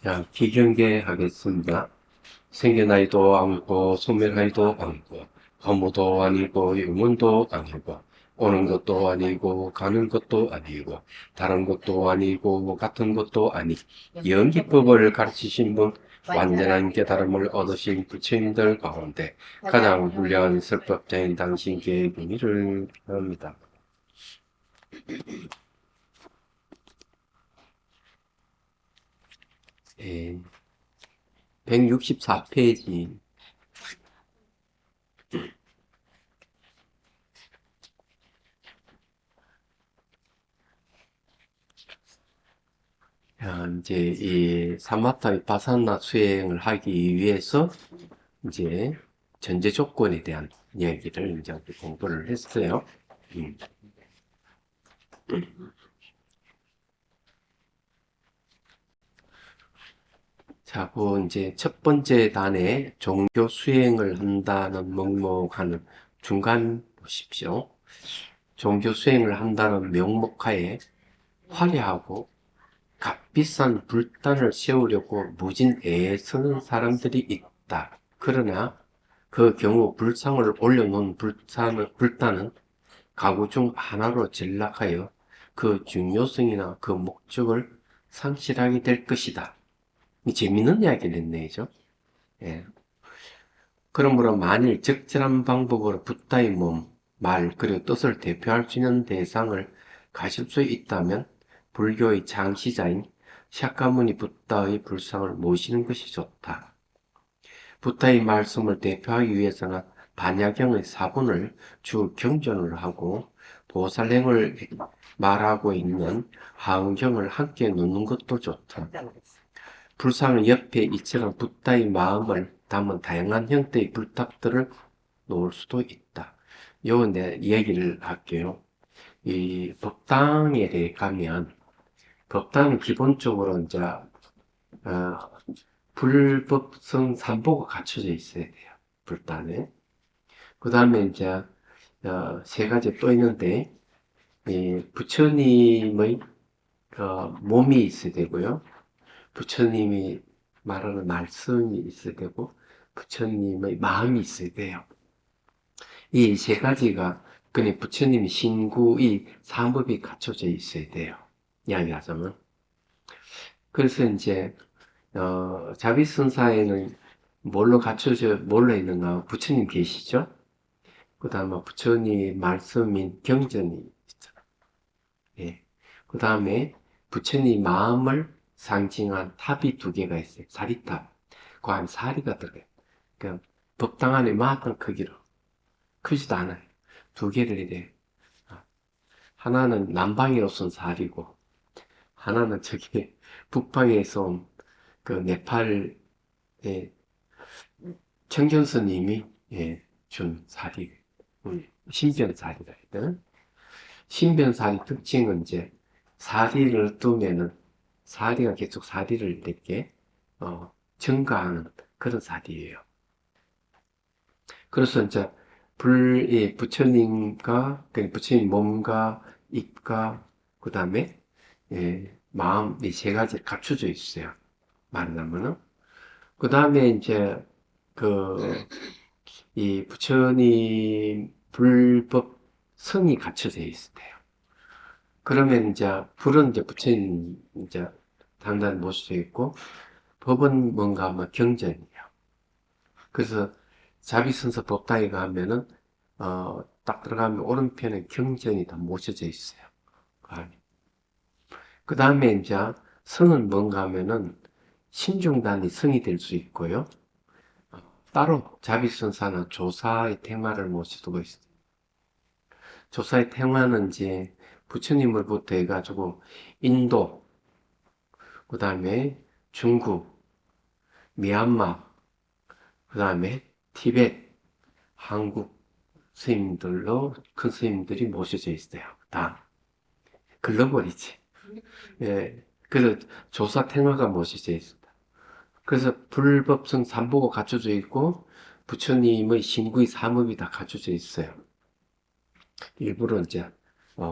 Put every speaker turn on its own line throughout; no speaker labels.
자, 기경계 하겠습니다. 생겨나이도 아니고, 소멸하이도 아니고, 허무도 아니고, 유문도 아니고, 오는 것도 아니고, 가는 것도 아니고, 다른 것도 아니고, 같은 것도 아니, 연기법을 가르치신 분, 완전한 깨달음을 얻으신 부처님들 가운데 가장 훌륭한 설법자인 당신께 의미를 표합니다. 예, 164페이지. 이제 이 사마타 비파사나 수행을 하기 위해서 이제 전제 조건에 대한 이야기를 이제 공부를 했어요. 음. 자, 그 이제 첫 번째 단에 종교 수행을 한다는 명목하는 중간 보십시오. 종교 수행을 한다는 명목하에 화려하고 값비싼 불단을 세우려고 무진 애쓰는 사람들이 있다. 그러나 그 경우 불상을 올려놓은 불단은 가구 중 하나로 전락하여 그 중요성이나 그 목적을 상실하게 될 것이다. 재밌는 이야기를 했네, 죠. 예. 그러므로 만일 적절한 방법으로 붓다의 몸, 말, 그리고 뜻을 대표할 수 있는 대상을 가질 수 있다면 불교의 창시자인 샤카무니 붓다의 불상을 모시는 것이 좋다. 붓다의 말씀을 대표하기 위해서는 반야경의 사본을 주 경전을 하고 보살행을 말하고 있는 하은경을 함께 놓는 것도 좋다. 불상을 옆에 이처럼 붓다의 마음을 담은 다양한 형태의 불탁들을 놓을 수도 있다. 요건 내 얘기를 할게요. 이 법당에 대해 가면 법당은 기본적으로 이제 불법성 삼보가 갖춰져 있어야 돼요. 불단에. 그 다음에 이제 세 가지 또 있는데 이 부처님의 몸이 있어야 되고요. 부처님이 말하는 말씀이 있어야 되고 부처님의 마음이 있어야 돼요. 이 세 가지가 그니 부처님이 신구의 삼법이 갖춰져 있어야 돼요. 이야기하자면. 그래서 이제 자비선사에는 뭘로 있는가? 부처님 계시죠? 그 다음에 부처님 말씀인 경전이 있죠. 예. 그 다음에 부처님 마음을 상징한 탑이 두 개가 있어요. 사리탑. 그 안에 사리가 들어가요. 그러니까 법당 안에 만큼 크기로. 크지도 않아요. 두 개를 이래. 하나는 남방에로 쓴 사리고, 하나는 저기 북방에서 온 그 네팔의 청견스님이 준 사리, 신변사리가 있거든. 신변사리 특징은 이제 사리를 두면은 사리가 계속 사리를 이렇게 증가하는 그런 사리예요. 그래서 이제 부처님과 부처님 몸과 입과 그 다음에 마음 이 세 가지 갖춰져 있어요. 말하자면은 그 다음에 이제 이 부처님 불법 성이 갖춰져 있어요. 그러면 이제 불은 이제 부처님 이제 당단 모실 수 있고 법은 뭔가 하면 경전이에요. 그래서 자비선서 법당에 가면은 딱 들어가면 오른편에 경전이 다 모셔져 있어요. 그 다음에 이제 성은 뭔가 하면은 신중단이 성이 될 수 있고요. 따로 자비선사는 조사의 테마를 모시고 있어요. 조사의 테마는 이제 부처님을부터 해가지고 인도, 그 다음에 중국, 미얀마, 그 다음에 티베트, 한국 스님들로 큰 스님들이 모셔져 있어요. 다 글로벌이지. 예, 그래서 조사 테마가 모셔져 있습니다. 그래서 불법성 삼보가 갖춰져 있고 부처님의 신구의 삼업이 다 갖춰져 있어요. 일부러 이제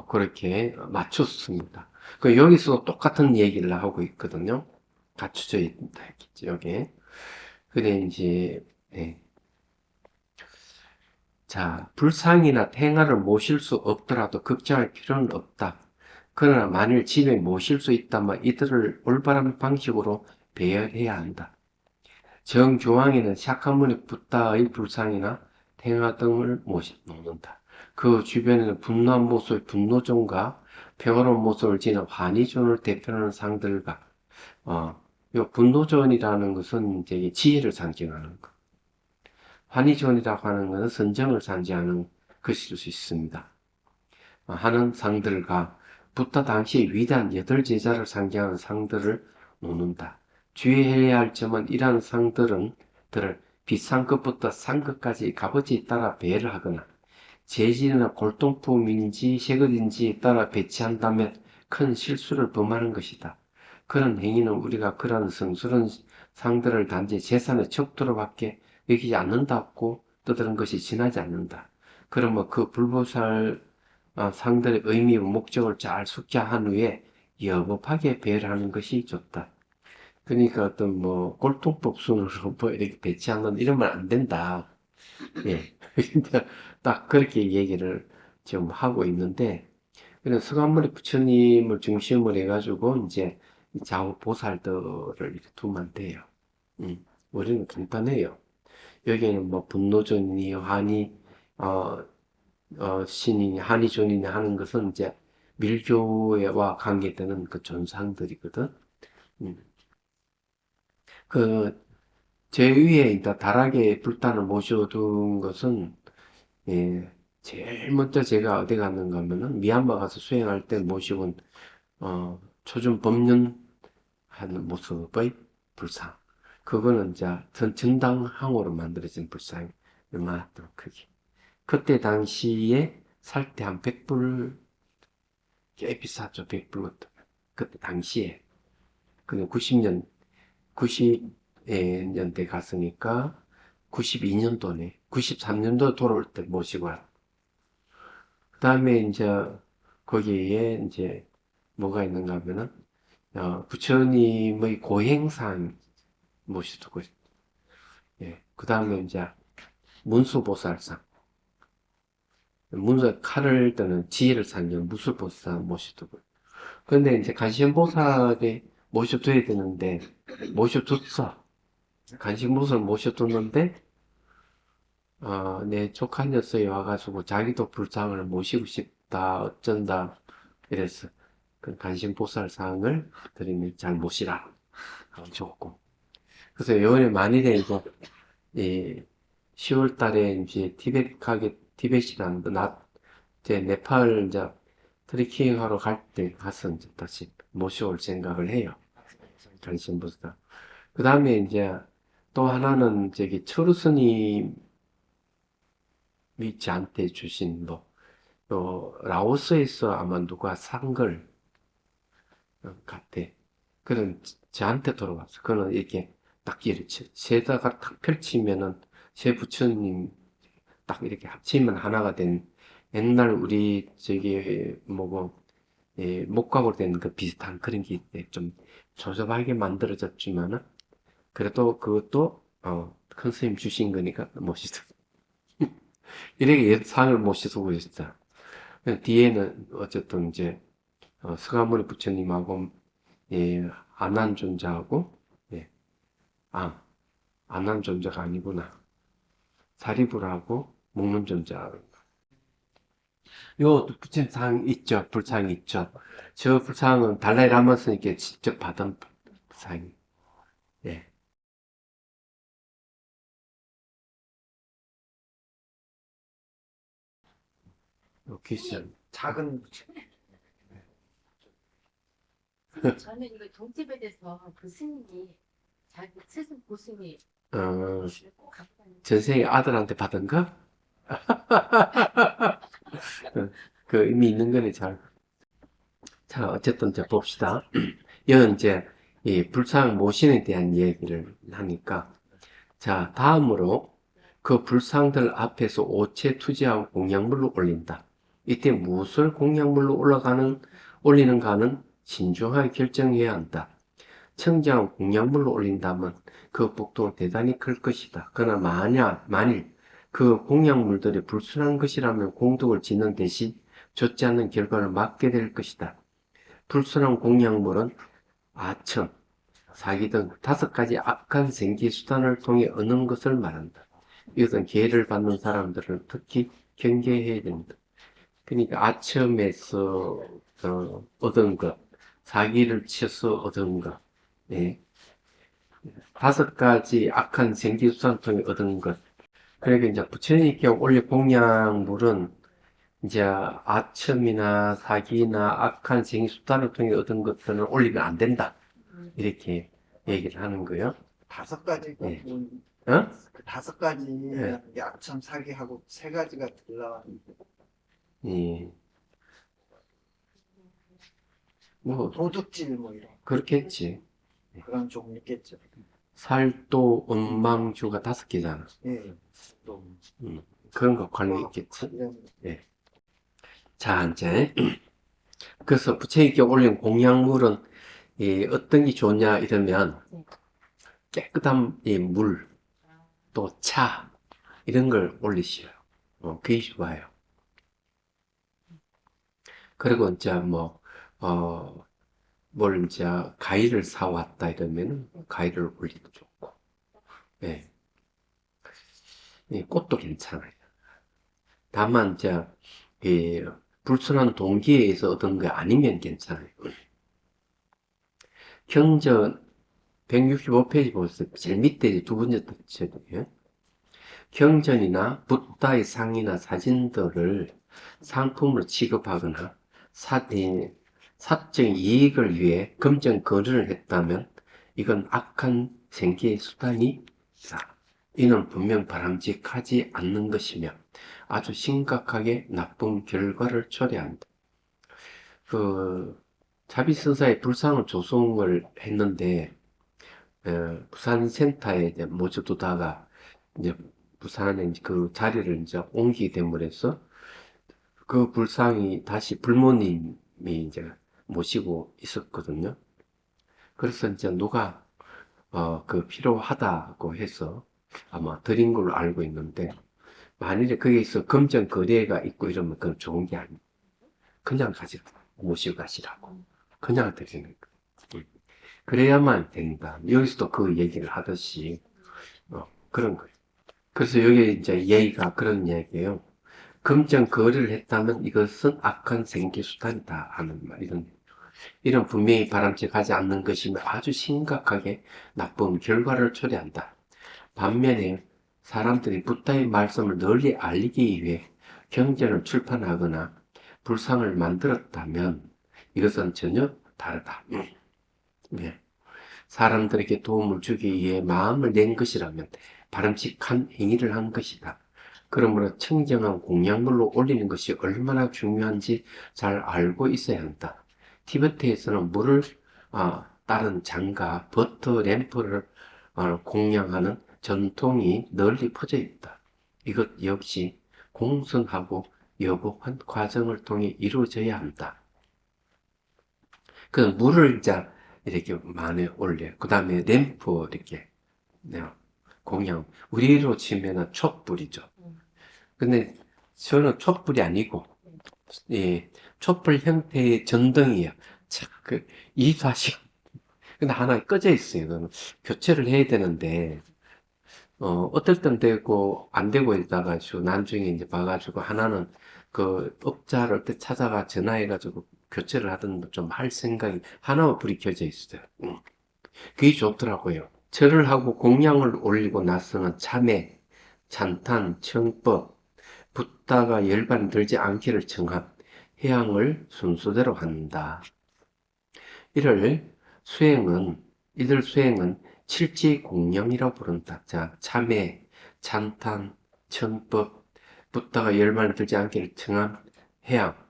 그렇게 맞췄습니다. 그 여기서 똑같은 얘기를 하고 있거든요. 갖춰져 있다 했겠죠, 여기. 그래, 이제, 예. 자, 불상이나 탱화를 모실 수 없더라도 걱정할 필요는 없다. 그러나 만일 집에 모실 수 있다면 이들을 올바른 방식으로 배열해야 한다. 정조항에는 샤카문이 붓다의 불상이나 탱화 등을 놓는다. 그 주변에는 분노한 모습의 분노존과 평화로운 모습을 지닌 환희존을 대표하는 상들과 이 분노존이라는 것은 이제 지혜를 상징하는 것. 환희존이라고 하는 것은 선정을 상징하는 것일 수 있습니다. 하는 상들과 부타 당시 위대한 여덟 제자를 상징하는 상들을 놓는다. 주의해야 할 점은 이러한 상들을 빗상급부터 상급까지 값어치에 따라 배열을 하거나 재질이나 골동품인지 새것인지에 따라 배치한다면 큰 실수를 범하는 것이다. 그런 행위는 우리가 그런 성스러운 상들을 단지 재산의 척도로밖에 여기지 않는다고 떠드는 것이 지나지 않는다. 그러면 그 불보살 상들의 의미와 목적을 잘 숙지한 후에 여법하게 배열하는 것이 좋다. 그러니까 어떤 뭐 골동법 순으로 뭐 이렇게 배치하는 이러면 안 된다. 예. 딱 그렇게 얘기를 지금 하고 있는데, 그래서 서간머리 부처님을 중심으로 해가지고 이제 좌우 보살들을 이렇게 두면 돼요. 우리는 간단해요. 여기에는 뭐 분노존이니 환희, 어, 신이니 한의존이니 하는 것은 이제 밀교와 관계되는 그 존상들이거든. 음. 그, 제 위에 있다 다락에 불단을 모셔둔 것은, 예, 제일 먼저 제가 어디 갔는가 하면은 미얀마 가서 수행할 때 모시곤, 초준 법륜 하는 모습의 불상. 그거는 이제 전 정당항으로 만들어진 불상이 얼마나 크게. 그때 당시에 살 때 한 100불, 꽤 비쌌죠, 100불부터. 그때 당시에. 근데 90년대 갔으니까 92년도네. 93년도 돌아올 때 모시고 왔. 그 다음에 이제 거기에 이제 뭐가 있는가 하면은, 부처님의 고행상 모시두고, 예. 그 다음에 이제 문수보살상. 문서 칼을 드는 지혜를 상징하는 무술보살 모셔두고. 근데 이제 간신보살이 모셔둬야 되는데, 모셔뒀어. 간신보살 모셔뒀는데, 내 조카 녀석이 와가지고 자기도 불상을 모시고 싶다, 어쩐다, 이랬어. 그 간신보살상을 드리면 잘 모시라. 좋고. 그래서 요번에 만일에 이거, 이 10월 달에 이제 티벳이라는 이제 네팔 이제 트레킹 하러 갈 때 가서 이제 다시 모셔올 생각을 해요. 간신보살. 그 다음에 이제 또 하나는 저기 철우 스님이 저한테 주신 뭐, 또 라오스에서 아마 누가 산 걸 같아. 그런 저한테 돌아왔어. 그거는 이렇게 딱 이렇게 세다가 탁 펼치면은 세 부처님 딱 이렇게 합치면 하나가 된 옛날 우리 저기 뭐고 목각으로 된 그 비슷한 그런 게 있대. 좀 조잡하게 만들어졌지만은 그래도 그것도 큰 스님 주신 거니까 멋있어. 이렇게 상을 모시고 있어. 뒤에는 어쨌든 이제 서가모니 부처님하고 아난존자하고 예, 아 아난존자가 아니구나. 사리불하고 목론존자. 요 부처상 있죠. 불상 있죠. 저 불상은 달라이 라마 스님께 직접 받은 불상이. 예. 요 퀴션.
작은
저는 이거 동집에 대해서 그 스님이 자기 스승 고승이
어,
꼭 갖고 다니는
전생에 아들한테 받은 거? 그 의미 있는 거네, 잘. 자, 어쨌든 이제 봅시다. 이건 이제 이 불상 모신에 대한 얘기를 하니까. 자, 다음으로 그 불상들 앞에서 오체 투지하고 공양물로 올린다. 이때 무엇을 공양물로 올리는가는 신중하게 결정해야 한다. 청정 공약물로 올린다면 그 복도는 대단히 클 것이다. 그러나 만일 그 공약물들이 불순한 것이라면 공덕을 짓는 대신 좋지 않은 결과를 맞게 될 것이다. 불순한 공약물은 아첨, 사기 등 5가지 악한 생기 수단을 통해 얻는 것을 말한다. 이것은 기회를 받는 사람들은 특히 경계해야 됩니다. 그러니까 아첨에서 얻은 것, 사기를 치어서 얻은 것, 예. 5가지 악한 생기 수단을 통해 얻은 것. 그러니까 이제 부처님께 올릴 공약물은 이제 아첨이나 사기나 악한 생기 수단을 통해 얻은 것들은 올리면 안 된다. 이렇게 얘기를 하는 거예요.
5가지가
예.
뭐,
어?
그 5가지
예.
약참 사기하고 3가지가 들어가는데
예. 뭐
도둑질 뭐 이런
그렇겠지.
그런 좀 있겠죠.
살도 음망주가 5개잖아.
예. 또
그런 거 관련 있겠지.
이런
자, 이제 그래서 부처님께 올린 공약물은 어떤 게 좋냐 이러면 깨끗한 이 물, 또 차 이런 걸 올리시요. 그게 좋아요. 그리고 이제 뭘 이제 과일을 사왔다 이러면 과일을 올리도 좋고, 예. 이 꽃도 괜찮아요. 다만 이제 이 불순한 동기에 의해서 얻은 거 아니면 괜찮아요. 경전 165페이지 보세요. 제일 밑에 두 번째 text예요. 경전이나 붓다의 상이나 사진들을 상품으로 취급하거나 사적 이익을 위해 금전 거래를 했다면 이건 악한 생계의 수단이다. 이는 분명 바람직하지 않는 것이며 아주 심각하게 나쁜 결과를 초래한다. 자비선사의 불상을 조성을 했는데 부산센터에 이제 모셔두다가 이제 부산에 그 자리를 이제 옮기게 됨으로써 그 불상이 다시 불모님이 이제 모시고 있었거든요. 그래서 이제 누가 그 필요하다고 해서 아마 드린 걸로 알고 있는데 만일에 거기서 금전 거래가 있고 이러면 그건 좋은 게 아니에요. 그냥 모시고 가시라고. 그냥 드리는 거. 그래야만 된다. 여기서도 그 얘기를 하듯이 그런 거예요. 그래서 여기 이제 예의가 그런 얘기예요. 금전 거래를 했다면 이것은 악한 생계수단이다 하는 말. 이런 분명히 바람직하지 않는 것이며 아주 심각하게 나쁜 결과를 초래한다. 반면에 사람들이 붓다의 말씀을 널리 알리기 위해 경전을 출판하거나 불상을 만들었다면 이것은 전혀 다르다. 네. 사람들에게 도움을 주기 위해 마음을 낸 것이라면 바람직한 행위를 한 것이다. 그러므로 청정한 공약물로 올리는 것이 얼마나 중요한지 잘 알고 있어야 한다. 티베트에서는 물을 따른 장과 버터 램프를 공양하는 전통이 널리 퍼져 있다. 이것 역시 공손하고 여복한 과정을 통해 이루어져야 한다. 그 물을 이제 이렇게 많이 올려. 그 다음에 램프 이렇게 공양. 우리로 치면은 촛불이죠. 근데 저는 촛불이 아니고 촛불 형태의 전등이에요. 참, 24시간. 근데 하나 꺼져 있어요. 그럼 교체를 해야 되는데 어떨 땐 되고 안 되고 있다가지고 나중에 이제 봐가지고 하나는 그 업자를 때 찾아가 전화해가지고 교체를 하든 좀 할 생각이 하나만 불이 켜져 있어요. 그게 좋더라고요. 절을 하고 공양을 올리고 나서는 참회, 찬탄, 청법, 붓다가 열반 들지 않기를 청함, 해양을 순서대로 한다. 이들 수행은 칠지공양이라고 부른다. 자, 참회, 찬탄, 청법, 붓다가 열반을 들지 않기를 청함, 해양.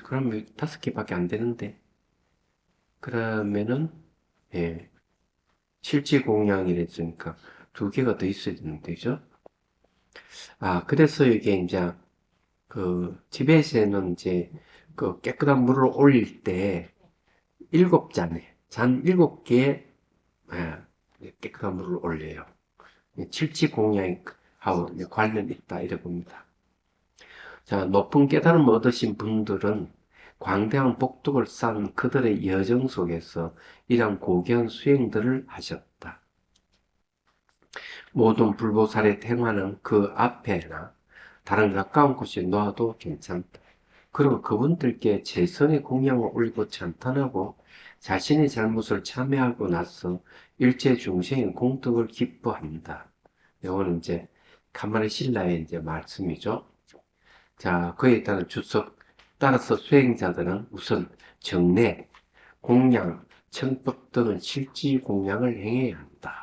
그럼 5개밖에 안 되는데. 그러면은, 예. 실지공양이랬으니까 2개가 더 있어야 되는데, 그죠? 그래서 이게 이제, 티벳에는 이제, 깨끗한 물을 올릴 때, 7잔 7개의 깨끗한 물을 올려요. 칠지공양하고 관련이 있다 이래 봅니다. 자, 높은 깨달음을 얻으신 분들은 광대한 복덕을 쌓은 그들의 여정 속에서 이러한 고귀한 수행들을 하셨다. 모든 불보살의 행화는 그 앞에나 다른 가까운 곳에 놓아도 괜찮다. 그리고 그분들께 최선의 공양을 올리고 찬탄하고 자신의 잘못을 참회하고 나서 일체 중생의 공덕을 기뻐한다. 이거는 이제 가마리 신라의 이제 말씀이죠. 자, 그에 따른 주석 따라서 수행자들은 우선 정례, 공양, 청법 등은 실지 공양을 행해야 한다.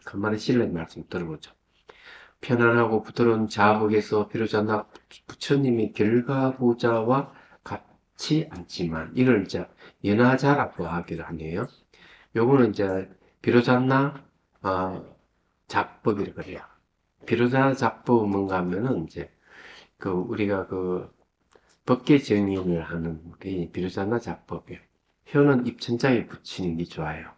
가마리 신라의 말씀 들어보죠. 편안하고 부드러운 자복에서 비로자나 부처님이 결과보자와 같지 않지만 이걸 이제 연하자라고 하기를 하네요. 요거는 이제 비로자나 작법이라고 그래요. 비로자 작법은 뭔가 하면은 이제 우리가 법계 정의를 하는 게 비로자나 작법이에요. 혀는 입천장에 붙이는 게 좋아요.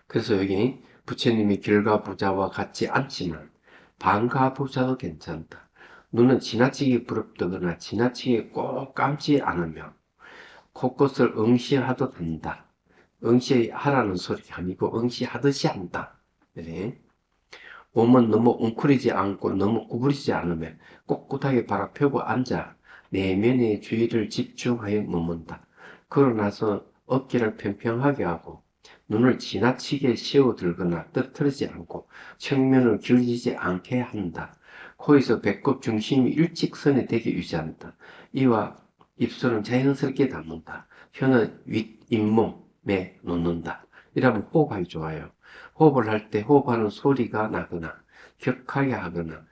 그래서 여기 부처님이 결과보자와 같지 않지만 반가보자도 괜찮다. 눈은 지나치게 부럽다거나 지나치게 꼭 감지 않으며 곳곳을 응시하도 된다. 응시하라는 소리가 아니고 응시하듯이 한다. 네. 몸은 너무 웅크리지 않고 너무 구부리지 않으며 꼿꼿하게 바라펴고 앉아 내면의 주의를 집중하여 머문다. 그러고 나서 어깨를 평평하게 하고 눈을 지나치게 세워들거나 떨어뜨리지 않고 측면을 기울이지 않게 한다. 코에서 배꼽 중심이 일직선에 되게 유지한다. 이와 입술은 자연스럽게 닫는다. 혀는 윗잇몸에 놓는다. 이러면 호흡하기 좋아요. 호흡을 할 때 호흡하는 소리가 나거나 격하게 하거나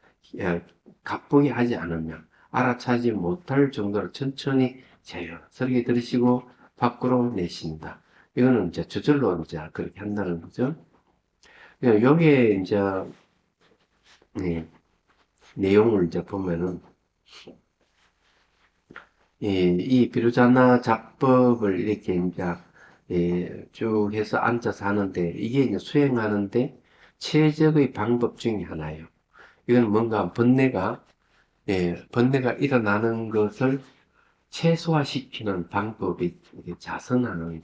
가쁘게 하지 않으면 알아차지 못할 정도로 천천히 자연스럽게 들으시고 밖으로 내쉰다. 이거는 이제 저절로 이제 그렇게 한다는 거죠. 여기에 이제 내용을 이제 보면은 이 비로자나 작법을 이렇게 이제 쭉 해서 앉아서 하는데 이게 이제 수행하는데 최적의 방법 중에 하나예요. 이건 뭔가 번뇌가 일어나는 것을 최소화시키는 방법이 자선하는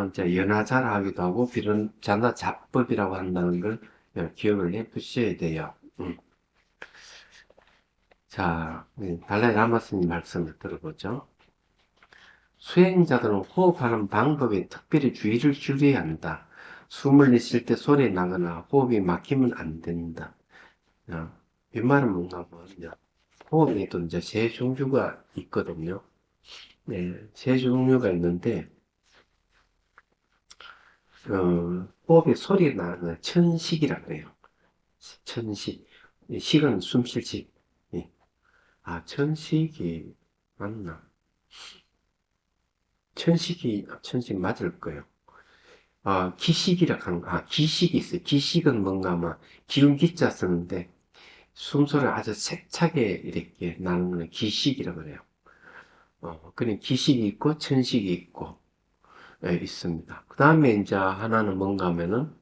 이제 연하자라 하기도 하고 비로자나 작법이라고 한다는 걸 기억을 해 두셔야 돼요. 자, 달라이 라마스님 말씀을 들어보죠. 수행자들은 호흡하는 방법에 특별히 주의를 기울여야 한다. 숨을 내쉴 때 소리 나거나 호흡이 막히면 안 된다. 이 말은 뭔가 뭐냐. 호흡에도 이제 세 종류가 있거든요. 세 종류가 있는데, 호흡에 소리 나는 천식이라 그래요. 천식. 식은 숨 쉴 식. 천식이 맞나? 천식 맞을 거예요. 기식이라 하는 기식이 있어요. 기식은 뭔가 아마 기운 기자 쓰는데 숨소리가 아주 세차게 이렇게 나는 건 기식이라고 그래요. 그런 기식이 있고 천식이 있고 있습니다. 그 다음에 이제 하나는 뭔가 하면은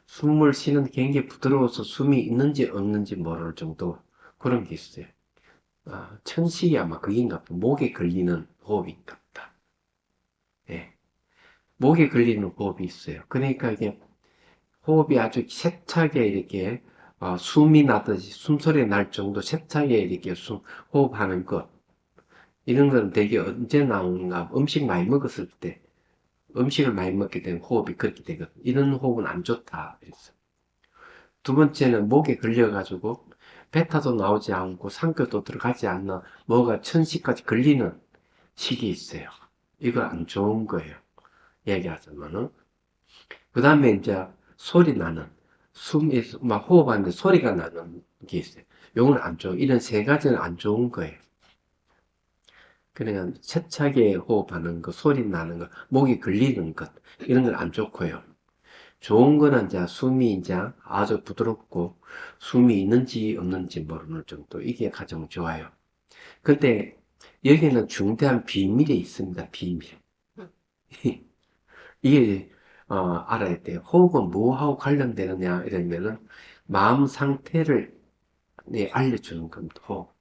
숨을 쉬는 게 굉장히 부드러워서 숨이 있는지 없는지 모를 정도 그런 게 있어요. 천식이 아마 그긴가 봐. 목에 걸리는 호흡인가 보다. 목에 걸리는 호흡이 있어요. 그러니까 이게 호흡이 아주 세차게 이렇게 숨이 나듯이 숨소리 날 정도 세차게 이렇게 호흡하는 것 이런 건 되게 언제 나오는가 음식 많이 먹었을 때 음식을 많이 먹게 되면 호흡이 그렇게 되거든. 이런 호흡은 안 좋다 그랬어. 두 번째는 목에 걸려가지고 베타도 나오지 않고 상교도 들어가지 않는 뭐가 천식까지 걸리는 식이 있어요. 이거 안 좋은 거예요. 얘기하자면은. 그 다음에 이제 소리 나는, 숨에서 막 호흡하는데 소리가 나는 게 있어요. 요건 안 좋아. 이런 세 가지는 안 좋은 거예요. 그러니까 세차게 호흡하는 거, 소리 나는 거, 목이 걸리는 것, 이런 건 안 좋고요. 좋은 거는 이제 숨이 이제 아주 부드럽고 숨이 있는지 없는지 모르는 정도. 이게 가장 좋아요. 근데 여기는 중대한 비밀이 있습니다. 비밀. 이게 알아야 돼요. 호흡은 뭐하고 관련되느냐 이러면은 마음 상태를 알려주는 겁니다. 호흡.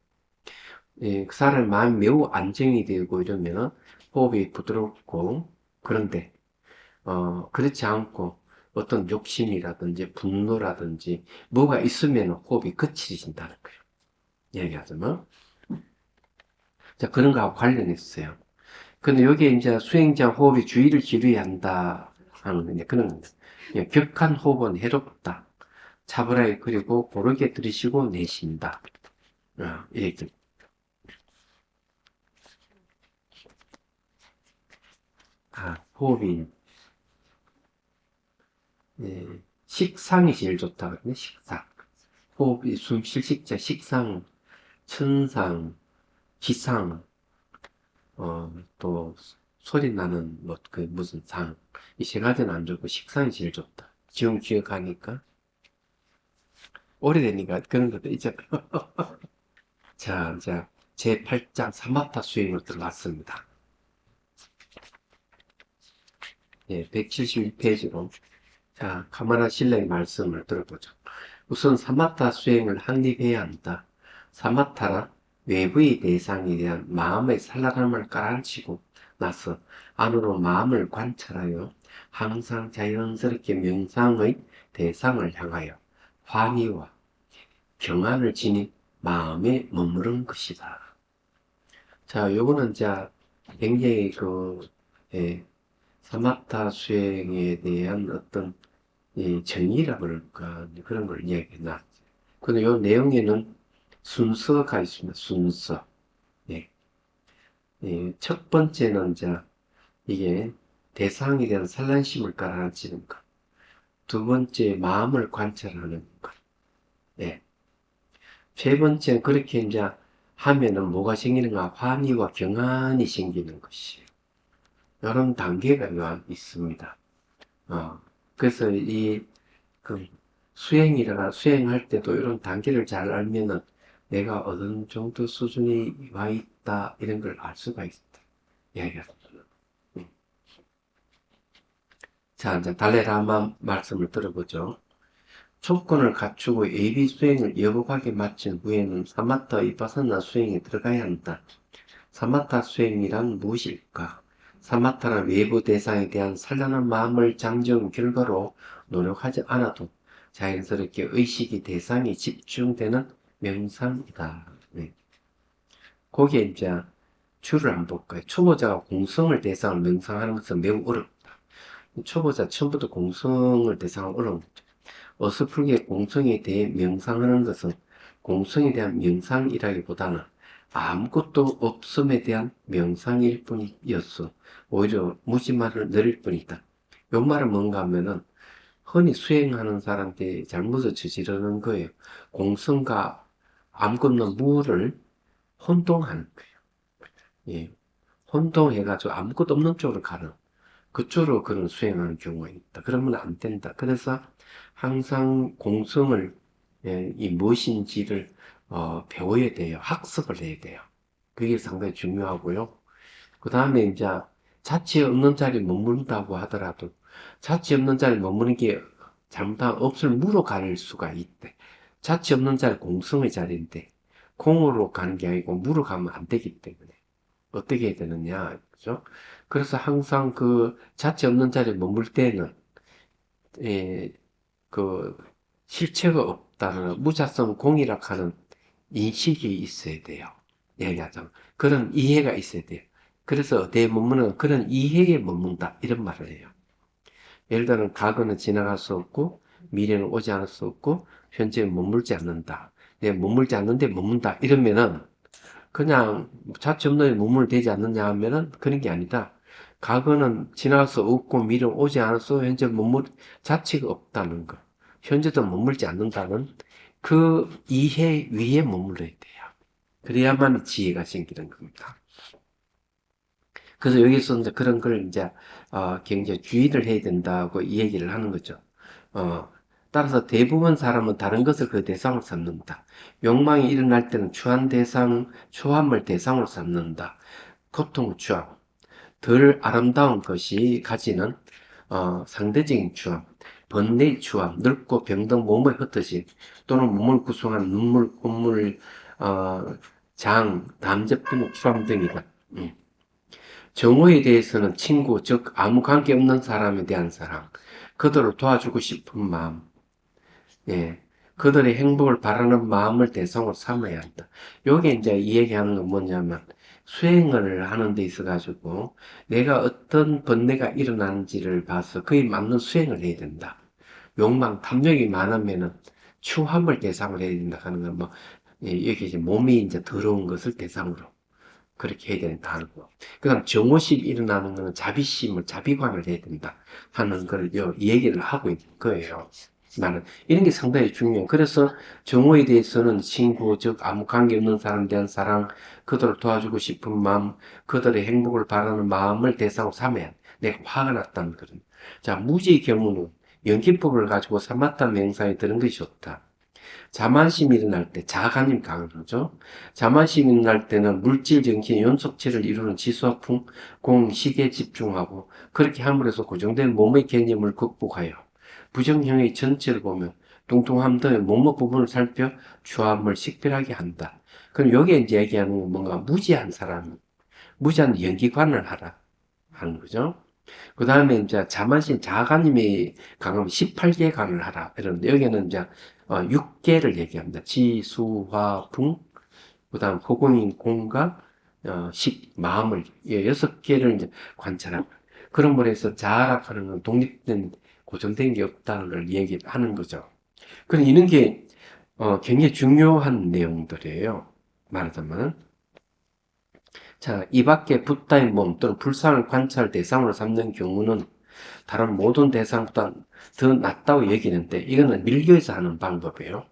그 사람의 마음이 매우 안정이 되고 이러면은 호흡이 부드럽고 그런데 그렇지 않고 어떤 욕심이라든지 분노라든지 뭐가 있으면 호흡이 거칠어진다는 거예요. 얘기하자면. 자, 그런 거하고 관련했어요. 근데 여기에 이제 수행자 호흡이 주의를 기울여야 한다 하는 이제 그런 겁니다. 격한 호흡은 해롭다. 차분하게 그리고 고르게 들이쉬고 내쉰다. 이렇게. 호흡이 식상이 제일 좋다거든요. 식상. 호흡이 숨 쉴 식자, 식상, 천상, 기상, 또 소리 나는 무슨 상. 이 세 가지는 안 좋고 식상이 제일 좋다. 지금 기억하니까 오래되니까 그런 것도 있잖아. 자, 제 8장 사마타 수행으로 들어갔습니다. 171페이지로. 자, 가마나 신령의 말씀을 들어보죠. 우선 사마타 수행을 확립해야 한다. 사마타란 외부의 대상에 대한 마음의 산란함을 깔아치고 나서 안으로 마음을 관찰하여 항상 자연스럽게 명상의 대상을 향하여 환희와 평안을 지닌 마음에 머무른 것이다. 자, 요거는 굉장히 사마타 수행에 대한 어떤 정의라고 그럴까 그런 걸 이야기해 놨어요. 근데 요 내용에는 순서가 있습니다. 순서. 첫 번째는 이게 대상에 대한 산란심을 가라앉히는 것. 두 번째 마음을 관찰하는 것. 세 번째는 그렇게 하면은 뭐가 생기는가? 환희와 경안이 생기는 것이에요. 이런 단계가 있습니다. 그래서 수행할 때도 이런 단계를 잘 알면은 내가 어느 정도 수준에 와 있다, 이런 걸 알 수가 있다. 이야기합니다. 자, 이제 달레라마 말씀을 들어보죠. 조건을 갖추고 예비 수행을 여복하게 마친 후에는 사마타 위파사나 수행에 들어가야 한다. 사마타 수행이란 무엇일까? 사마타는 외부 대상에 대한 산란한 마음을 장정 결과로 노력하지 않아도 자연스럽게 의식이 대상에 집중되는 명상이다. 거기에 줄을 한번 볼까요? 초보자가 공성을 대상으로 명상하는 것은 매우 어렵다. 초보자 처음부터 공성을 대상으로 어려운 거죠. 어설프게 공성에 대해 명상하는 것은 공성에 대한 명상이라기보다는 아무것도 없음에 대한 명상일 뿐이었어. 오히려 무지말을 늘릴 뿐이다. 이 말은 뭔가 하면은 흔히 수행하는 사람들이 잘못을 저지르는 거예요. 공성과 아무것도 없는 무를 혼동하는 거예요. 혼동해가지고 아무것도 없는 쪽으로 가는, 그쪽으로 그런 수행하는 경우가 있다. 그러면 안 된다. 그래서 항상 공성을, 이 무엇인지를 배워야 돼요. 학습을 해야 돼요. 그게 상당히 중요하고요. 그 다음에 자취 없는 자리에 머문다고 하더라도 자취 없는 자리에 머무는 게 잘못하면 없을 무로 갈 수가 있대. 자취 없는 자리 공성의 자리인데 공으로 가는 게 아니고 무로 가면 안 되기 때문에 어떻게 해야 되느냐, 그죠? 그래서 항상 자취 없는 자리에 머물 때는 실체가 없다는 무자성 공이라고 하는 인식이 있어야 돼요. 얘기하자면 그런 이해가 있어야 돼요. 그래서 내 머무는 그런 이해에 머문다, 이런 말을 해요. 예를 들면 과거는 지나갈 수 없고 미래는 오지 않을 수 없고 현재는 머물지 않는다. 내가 머물지 않는데 머문다, 이러면은 그냥 자취 없는 데 머물되지 않느냐 하면은 그런 게 아니다. 과거는 지나갈 수 없고 미래는 오지 않을 수, 현재 자취가 없다는 거, 현재도 머물지 않는다는 그 이해 위에 머물러야 돼요. 그래야만 지혜가 생기는 겁니다. 그래서 여기서 그런 걸 굉장히 주의를 해야 된다고 이 얘기를 하는 거죠. 따라서 대부분 사람은 다른 것을 그 대상으로 삼는다. 욕망이 일어날 때는 초함을 대상으로 삼는다. 고통, 추함. 덜 아름다운 것이 가지는 상대적인 추함, 번뇌의 추함, 늙고 병든 몸의 흩어짐 또는 몸을 구성한 눈물, 콧물, 장, 담즙 등의 추함 등이다. 정오에 대해서는 친구, 즉 아무 관계 없는 사람에 대한 사랑, 그들을 도와주고 싶은 마음, 예, 그들의 행복을 바라는 마음을 대상으로 삼아야 한다. 요게 이제 이 얘기하는 건 뭐냐면 수행을 하는 데 있어 가지고 내가 어떤 번뇌가 일어나는지를 봐서 그에 맞는 수행을 해야 된다. 욕망, 탐욕이 많으면은 추함을 대상으로 해야 된다 하는 건 뭐, 예, 여기 이제 몸이 이제 더러운 것을 대상으로 그렇게 해야 된다 하는 거. 그 다음 정오심 일어나는 거는 자비심을, 자비관을 해야 된다 하는 걸 이 얘기를 하고 있는 거예요. 나는 이런 게 상당히 중요해요. 그래서 정오에 대해서는 친구, 즉 아무 관계 없는 사람에 대한 사랑, 그들을 도와주고 싶은 마음, 그들의 행복을 바라는 마음을 대상으로 삼아야 돼. 내가 화가 났다는 그런. 자, 무지의 경우는 연기법을 가지고 사마타 명상에 드는 것이 좋다. 자만심이 일어날 때 자아관념이 강하죠. 자만심이 일어날 때는 물질 정신의 연속체를 이루는 지수와 풍, 공, 식에 집중하고 그렇게 함으로써 고정된 몸의 개념을 극복하여 부정형의 전체를 보며 뚱뚱함 등의 몸의 부분을 살펴 추함을 식별하게 한다. 그럼 여기에 이제 얘기하는 건 뭔가 무지한 사람, 무지한 연기관을 하라 하는 거죠. 그 다음에 이제 자만심, 자아관념이 강하면 18개 관을 하라. 이러는데 여기는 이제 6개를 얘기합니다. 지, 수, 화, 풍, 그 다음 호공인 공과 식, 마음을 6개를 이제 관찰하고 그런 해서 자아라는 건 독립된 고정된 게 없다는 걸 얘기하는 거죠. 그럼 이런 게 굉장히 중요한 내용들이에요. 말하자면 자, 이 밖에 붓다의 몸 또는 불상을 관찰 대상으로 삼는 경우는 다른 모든 대상보다 더 낫다고 얘기하는데 이거는 밀교에서 하는 방법이에요.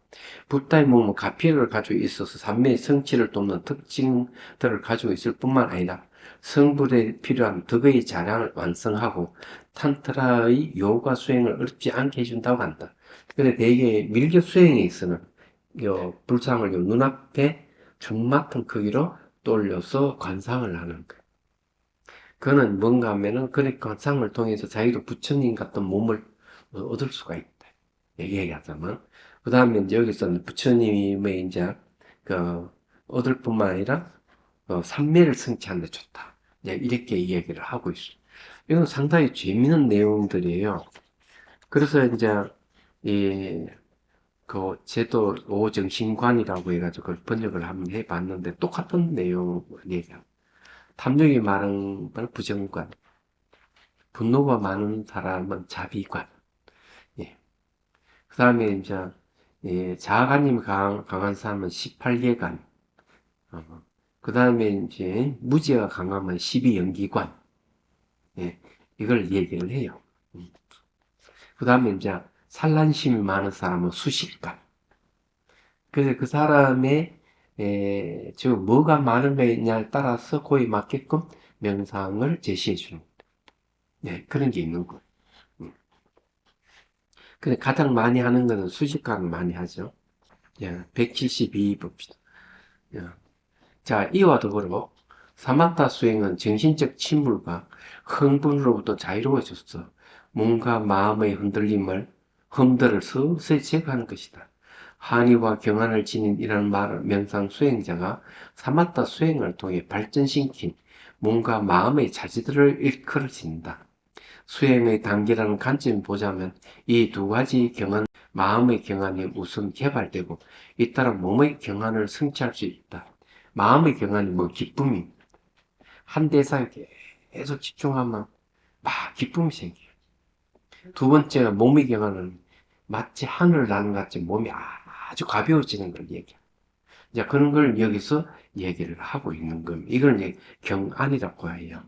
붓다의 몸은 가피를 가지고 있어서 삼매의 성취를 돕는 특징들을 가지고 있을 뿐만 아니라 성불에 필요한 덕의 자량을 완성하고 탄트라의 요가 수행을 어렵지 않게 해준다고 한다. 근데 대개 밀교 수행에 있어서는 요 불상을 요 눈앞에 중만큼 크기로 떠올려서 관상을 하는 거예요. 그는 뭔가 하면은 그 관상을 통해서 자기도 부처님 같은 몸을 얻을 수가 있다. 얘기하자면. 그 다음에 이제 여기서는 부처님의 이제 그 얻을 뿐만 아니라 삼매를 성취하는 데 좋다. 이제 이렇게 이야기를 하고 있어요. 이건 상당히 재미있는 내용들이에요. 그래서 이제 이 그 제도 오정신관이라고 해가지고 그걸 번역을 한번 해봤는데 똑같은 내용을 얘기합니다. 탐욕이 많은 건 부정관, 분노가 많은 사람은 자비관, 예. 그 다음에 이제 자아관념이 강한 사람은 18개관, 그 다음에 이제 무지가 강하면 12연기관, 예. 이걸 얘기를 해요. 그 다음에 이제 산란심이 많은 사람은 수식관. 그래서 그 사람의 즉 뭐가 많은 거냐에 따라서 그에 맞게끔 명상을 제시해 주는 네, 그런 게 있는 거예요. 근데 가장 많이 하는 거는 수식관을 많이 하죠. 예, 172 봅시다. 예. 자, 이와 더불어 사마타 수행은 정신적 침울과 흥분으로부터 자유로워졌어. 몸과 마음의 흠들을 서서히 제거하는 것이다. 한의와 경안을 지닌 이런 말을 명상 수행자가 사마타 수행을 통해 발전시킨 몸과 마음의 자질들을 일컬어진다. 수행의 단계라는 관점을 보자면 이 두 가지 경안, 마음의 경안이 우선 개발되고 잇따라 몸의 경안을 성취할 수 있다. 마음의 경안이 뭐 기쁨이 한 대사에 계속 집중하면 막 기쁨이 생겨요. 두 번째가 몸의 경안은 마치 하늘 나는 것 같이 몸이 아주 가벼워지는 걸 얘기해요. 이제 그런 걸 여기서 얘기를 하고 있는 겁니다. 이걸 이제 경안이라고 해요.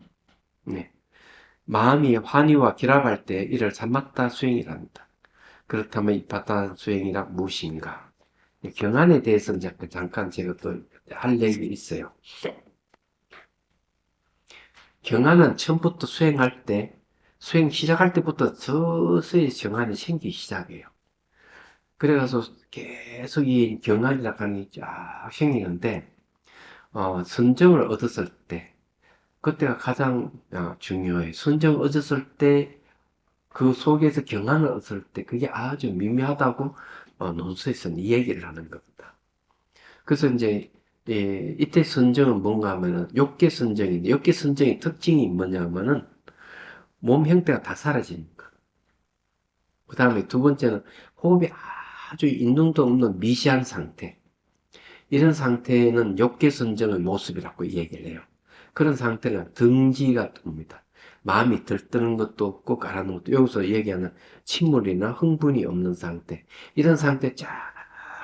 네. 마음이 환희와 결합할 때 이를 사마타 수행이란다. 그렇다면 이 파타 수행이라 무엇인가? 경안에 대해서 이제 잠깐 제가 또 할 얘기 있어요. 경안은 처음부터 수행할 때, 수행 시작할 때부터 서서히 경안이 생기기 시작해요. 그래서 계속 이 경안이라고 하는 게 쫙 생기는데, 선정을 얻었을 때, 그때가 가장 중요해. 선정 얻었을 때, 그 속에서 경안을 얻을 때, 그게 아주 미묘하다고 논술에서는 이 얘기를 하는 겁니다. 그래서 이제, 이때 선정은 뭔가 하면은, 욕계 선정인데, 욕계 선정의 특징이 뭐냐면은, 몸 형태가 다 사라지는 거. 그 다음에 두 번째는, 호흡이 아주 인중도 없는 미시한 상태. 이런 상태는 욕계 선정의 모습이라고 얘기를 해요. 그런 상태는 등지가 듭니다. 마음이 들뜨는 것도 없고 가라는 것도, 여기서 얘기하는 침울이나 흥분이 없는 상태. 이런 상태 쫙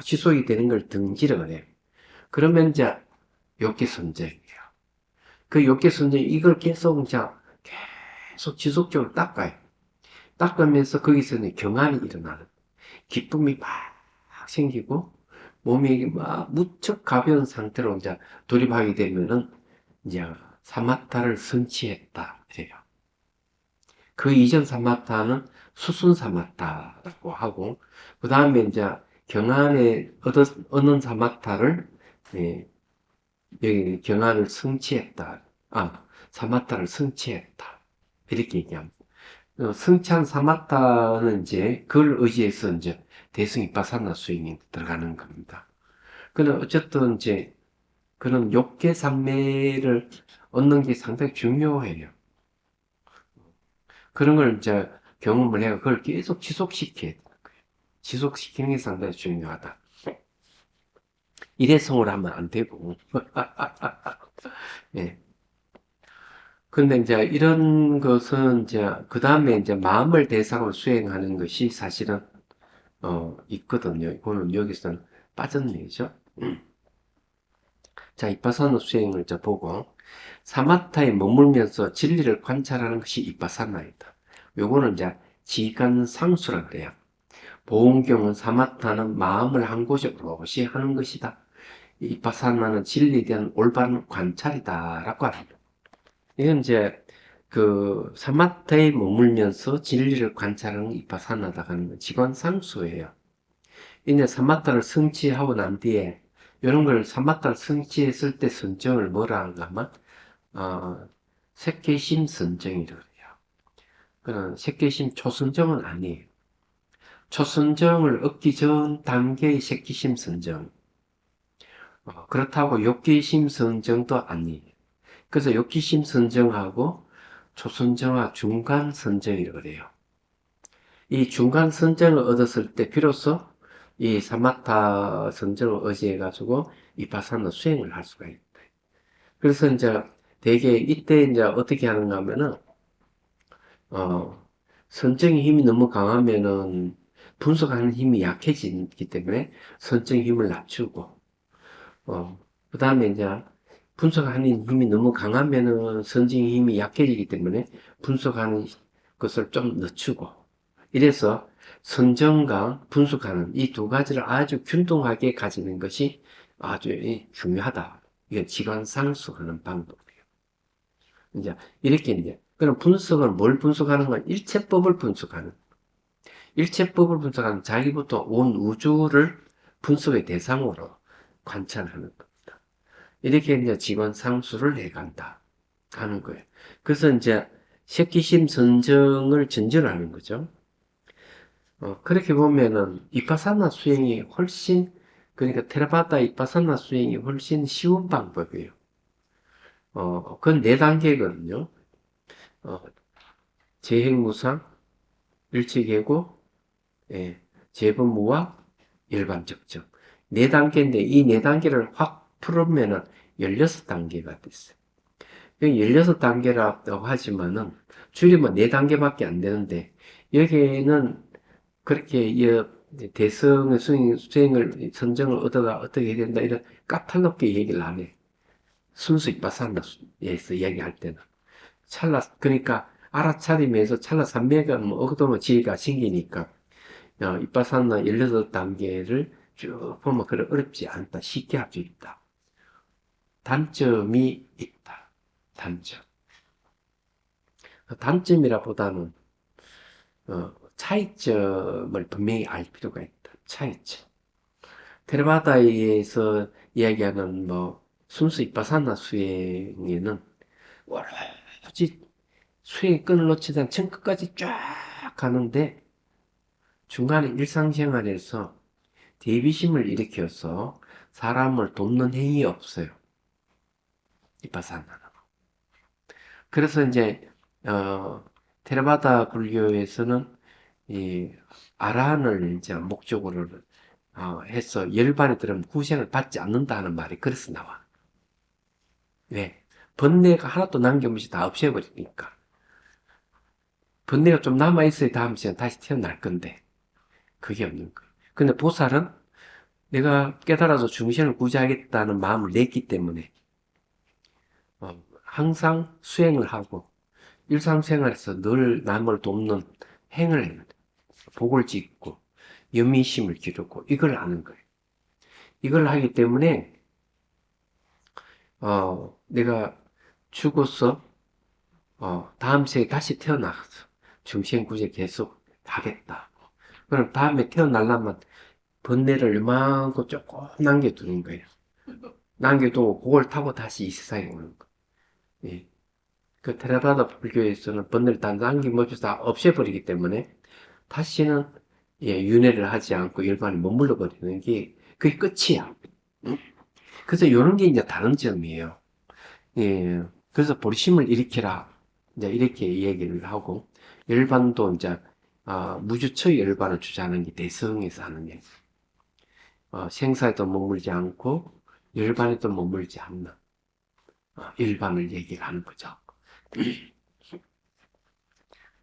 지속이 되는 걸 등지라고 해요. 그러면 이제 욕계 선정이에요. 그 욕계 선정, 이걸 계속 지속적으로 닦아요. 닦으면서 거기서는 경안이 일어나는, 기쁨이 막 생기고, 몸이 막 무척 가벼운 상태로 이제 돌입하게 되면은, 이제 사마타를 성취했다. 이래요. 그 이전 사마타는 수순 사마타라고 하고, 그 다음에 이제 경안에 얻은 사마타를, 여기 경안을 성취했다. 사마타를 성취했다. 이렇게 얘기합니다. 성취한 사마타는 이제 그걸 의지해서 이제 대승이빠사나 수행이 들어가는 겁니다. 그는 어쨌든 이제 그런 욕계 삼매를 얻는 게 상당히 중요해요. 그런 걸 이제 경험을 해요. 그걸 계속 지속시켜야 돼요. 지속시키는 게 상당히 중요하다. 일회성으로 하면 안 되고. 예. 근데 이제 이런 것은 이제 그 다음에 이제 마음을 대상으로 수행하는 것이 사실은 있거든요. 이거는 여기서는 빠졌네죠. 자, 이빠사나 수행을 이제 보고 사마타에 머물면서 진리를 관찰하는 것이 이빠사나이다. 요거는 이제 지간상수라 그래요. 보온경은 사마타는 마음을 한 곳에 오롯이 하는 것이다. 이빠사나는 진리에 대한 올바른 관찰이다라고 합니다. 이건 이제 그 사마타에 머물면서 진리를 관찰하는 이빠사나다 하는 건 직관상수예요. 이제 사마타를 성취하고 난 뒤에 이런 걸 사마타를 성취했을 때 선정을 뭐라 하는가 하면 색계심 선정이라고 해요. 그는 색계심 초선정은 아니에요. 초선정을 얻기 전 단계의 색계심 선정. 그렇다고 욕계심 선정도 아니에요. 그래서 욕기심 선정하고 초선정과 중간 선정이라고 그래요. 이 중간 선정을 얻었을 때 비로소 이 사마타 선정을 의지해가지고 이파사나 수행을 할 수가 있다. 그래서 이제 대개 이때 이제 어떻게 하는가 하면은, 선정의 힘이 너무 강하면은 분석하는 힘이 약해지기 때문에 선정의 힘을 낮추고, 그 다음에 이제 분석하는 힘이 너무 강하면은 선정의 힘이 약해지기 때문에 분석하는 것을 좀 늦추고, 이래서 선정과 분석하는 이 두 가지를 아주 균등하게 가지는 것이 아주 중요하다. 이게 직관상수하는 방법이에요. 이제 이렇게 이제 그럼 분석은 뭘 분석하는 건 일체법을 분석하는, 일체법을 분석하는 자기부터 온 우주를 분석의 대상으로 관찰하는 겁니다. 이렇게 이제 직관상수를 해간다 하는 거예요. 그래서 이제 색기심 선정을 전전하는 거죠. 그렇게 보면은 이파사나 수행이 훨씬, 그러니까 테라바타 이파사나 수행이 훨씬 쉬운 방법이에요. 그건 네 단계거든요. 재행무상, 일체계고, 재분무와 일반적정. 네 단계인데 이 네 단계를 확 풀으면은 16단계가 됐어요. 16단계라고 하지만은 줄이면 4단계밖에 안 되는데 여기에는 그렇게 대성의 수행을 선정을 얻어가 어떻게 해야 된다 이런 까탈롭게 얘기를 안 해. 순수 이빠사나에서 얘기할 때는 찰나, 그러니까 알아차림에서 찰나 삼매가 뭐 얻으면 지혜가 생기니까 이빠사나 16단계를 쭉 보면 그래 어렵지 않다, 쉽게 할 수 있다. 단점이 있다. 단점. 단점이라 보다는 차이점을 분명히 알 필요가 있다. 차이점. 테라바다에서 이야기하는 뭐 순수 이빠사나 수행에는 오로지 수행 끈을 놓치지 않고 저 끝까지 쫙 가는데 중간에 일상생활에서 대비심을 일으켜서 사람을 돕는 행위 없어요. 이빠사나는. 그래서 이제 테라바다 불교에서는 이 아라한을 이제 목적으로 해서 열반에 들으면 후생을 받지 않는다는 말이 그래서 나와. 왜? 번뇌가 하나도 남김없이 다 없애버리니까. 번뇌가 좀 남아있어야 다음 시간 다시 태어날 건데 그게 없는 거예요. 근데 보살은 내가 깨달아서 중생을 구제하겠다는 마음을 냈기 때문에 항상 수행을 하고 일상생활에서 늘 남을 돕는 행을 해요. 복을 짓고 연민심을 기르고 이걸 하는 거예요. 이걸 하기 때문에 내가 죽어서 다음 생에 다시 태어나서 중생 구제 계속 하겠다. 그럼 다음에 태어나려면 번뇌를 이만큼 조금 남겨두는 거예요. 남겨두고 그걸 타고 다시 이 세상에 오는 거예요. 예. 그 테라바다 불교에서는 번뇌를 다 남김없이 다 없애버리기 때문에 다시는 윤회를 하지 않고 일반에 머물러 버리는 게 그게 끝이야. 응? 그래서 이런 게 이제 다른 점이에요. 예. 그래서 보리심을 일으키라. 이제 이렇게 얘기를 하고 열반도 이제 무주처 열반을 주장하는 게 대성에서 하는 얘기. 생사에도 머물지 않고 열반에도 머물지 않는 일반을 얘기를 하는 거죠.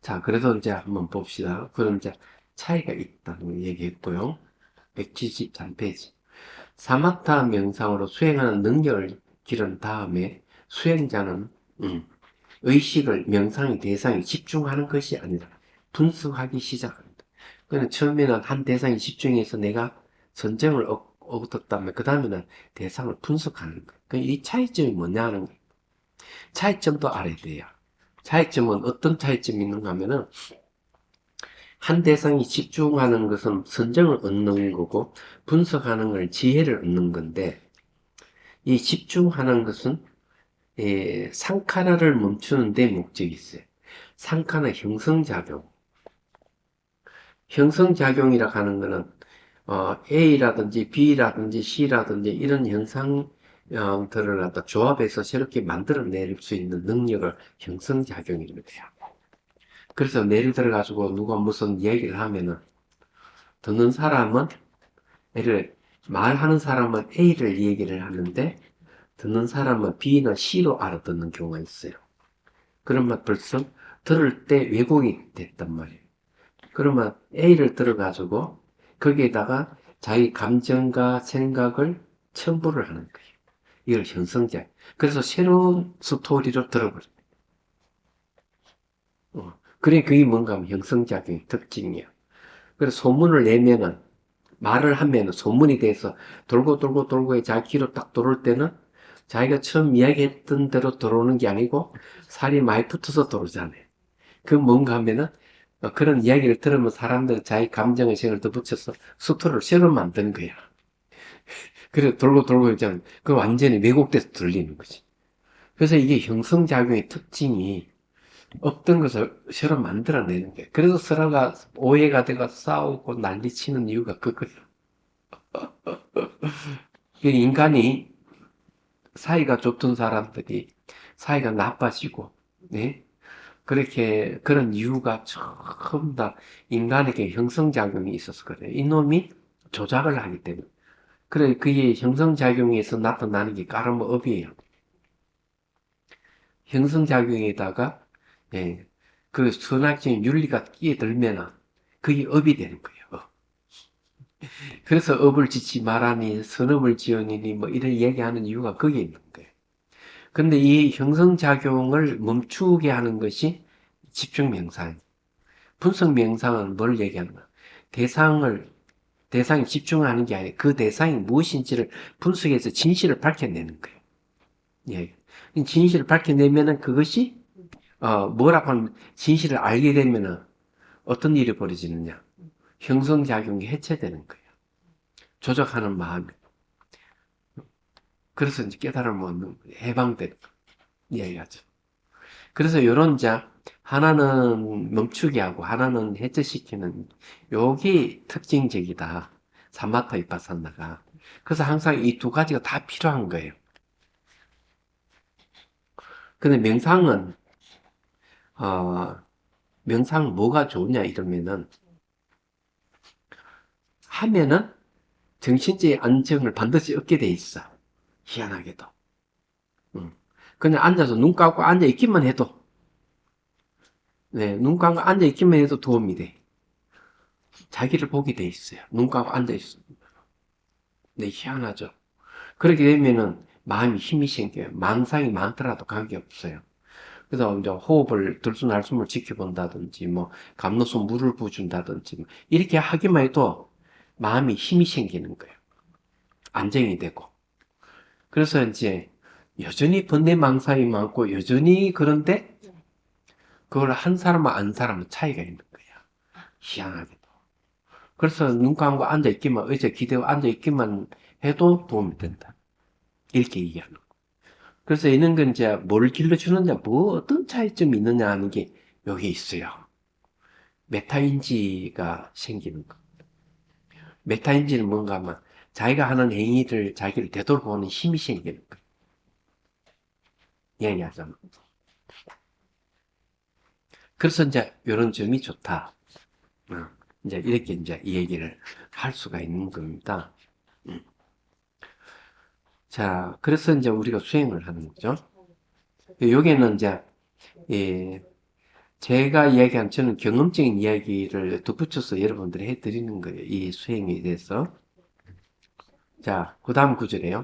자, 그래서 이제 한번 봅시다. 그럼 이제 차이가 있다는 걸 얘기했고요. 173페이지. 사마타 명상으로 수행하는 능력을 기른 다음에 수행자는 의식을 명상의 대상에 집중하는 것이 아니라 분석하기 시작합니다. 그러니까 처음에는 한 대상에 집중해서 내가 선정을 얻었다면 그 다음에는 대상을 분석하는 거예요. 그러니까 이 차이점이 뭐냐는 거예요. 차이점도 알아야 돼요. 차이점은 어떤 차이점이 있는가 하면은 한 대상이 집중하는 것은 선정을 얻는 거고 분석하는 걸 지혜를 얻는 건데 이 집중하는 것은 상카라를 멈추는 데 목적이 있어요. 상카는 형성작용. 형성작용이라 하는 거는 A라든지 B라든지 C라든지 이런 현상들을 갖다 조합해서 새롭게 만들어낼 수 있는 능력을 형성작용이라고 해요. 그래서 예를 들어 가지고 누가 무슨 얘기를 하면은 듣는 사람은 말하는 사람은 A를 얘기를 하는데 듣는 사람은 B나 C로 알아듣는 경우가 있어요. 그러면 벌써 들을 때 왜곡이 됐단 말이에요. 그러면 A를 들어가지고 거기에다가 자기 감정과 생각을 첨부를 하는 거예요. 이걸 형성작. 그래서 새로운 스토리로 들어버려요. 그러니까 그게 뭔가 하면 형성작용의 특징이야. 그래서 소문을 내면은 말을 하면은 소문이 돼서 돌고 자기 귀로 딱 들어올 때는 자기가 처음 이야기했던 대로 들어오는 게 아니고 살이 많이 붙어서 들어오잖아요. 그 뭔가 하면은 그런 이야기를 들으면 사람들은 자기 감정의 생을 더 붙여서 스토리를 새로 만드는 거야. 그래서 돌고 이제 그 완전히 왜곡돼서 들리는 거지. 그래서 이게 형성작용의 특징이 없던 것을 새로 만들어내는 거예요. 그래서 서로가 오해가 되고 싸우고 난리치는 이유가 그거예요. 인간이 사이가 좁던 사람들이 사이가 나빠지고, 네? 그렇게, 그런 이유가 전부 다 인간에게 형성작용이 있어서 그래요. 이놈이 조작을 하기 때문에. 그래, 그게 형성작용에서 나타나는 게 까르마업이에요. 형성작용에다가, 예, 그 선악적인 윤리가 끼어들면은 그게 업이 되는 거예요. 업. 그래서 업을 짓지 말라니, 선업을 지으니, 뭐, 이런 얘기하는 이유가 거기에 있는 거예요. 근데 이 형성작용을 멈추게 하는 것이 집중명상. 분석명상은 뭘 얘기하는 거야? 대상에 집중하는 게 아니라 그 대상이 무엇인지를 분석해서 진실을 밝혀내는 거예요. 예. 진실을 밝혀내면은 그것이, 뭐라고 하면, 진실을 알게 되면은 어떤 일이 벌어지느냐? 형성작용이 해체되는 거예요. 조작하는 마음이. 그래서 이제 깨달음은 해방되는 이야기하죠. 그래서 요런 자, 하나는 멈추게 하고 하나는 해제시키는 요게 특징적이다. 사마타 위파사나가. 그래서 항상 이 두 가지가 다 필요한 거예요. 근데 명상 뭐가 좋냐 이러면은 하면은 정신적인 안정을 반드시 얻게 돼 있어. 희한하게도. 그냥 앉아서 눈 감고 앉아 있기만 해도, 네, 눈 감고 앉아 있기만 해도 도움이 돼. 자기를 보게 돼 있어요. 눈 감고 앉아 있어. 네, 희한하죠. 그렇게 되면은 마음이 힘이 생겨요. 망상이 많더라도 관계없어요. 그래서 이제 호흡을 들숨날숨을 지켜본다든지, 뭐, 감로소 물을 부어준다든지, 뭐 이렇게 하기만 해도 마음이 힘이 생기는 거예요. 안정이 되고. 그래서 이제 여전히 번뇌 망상이 많고, 여전히 그런데 그걸 한 사람과 안 사람은 차이가 있는 거야. 희한하게도. 그래서 눈 감고 앉아있기만, 의자 기대고 앉아있기만 해도 도움이 된다. 이렇게 얘기하는 거. 그래서 이런 건 이제 뭘 길러주느냐, 뭐 어떤 차이점이 있느냐 하는 게 여기 있어요. 메타인지가 생기는 거. 메타인지는 뭔가 하면 자기가 하는 행위를 자기를 되돌아보는 힘이 생기는 거. 이야기하자면. 그래서 이제 이런 점이 좋다. 이제 이렇게 이제 이 얘기를 할 수가 있는 겁니다. 자, 그래서 이제 우리가 수행을 하는 거죠. 여기는 이제, 예, 제가 이야기한 저는 경험적인 이야기를 덧붙여서 여러분들이 해드리는 거예요. 이 수행에 대해서. 자, 그 다음 구절에요.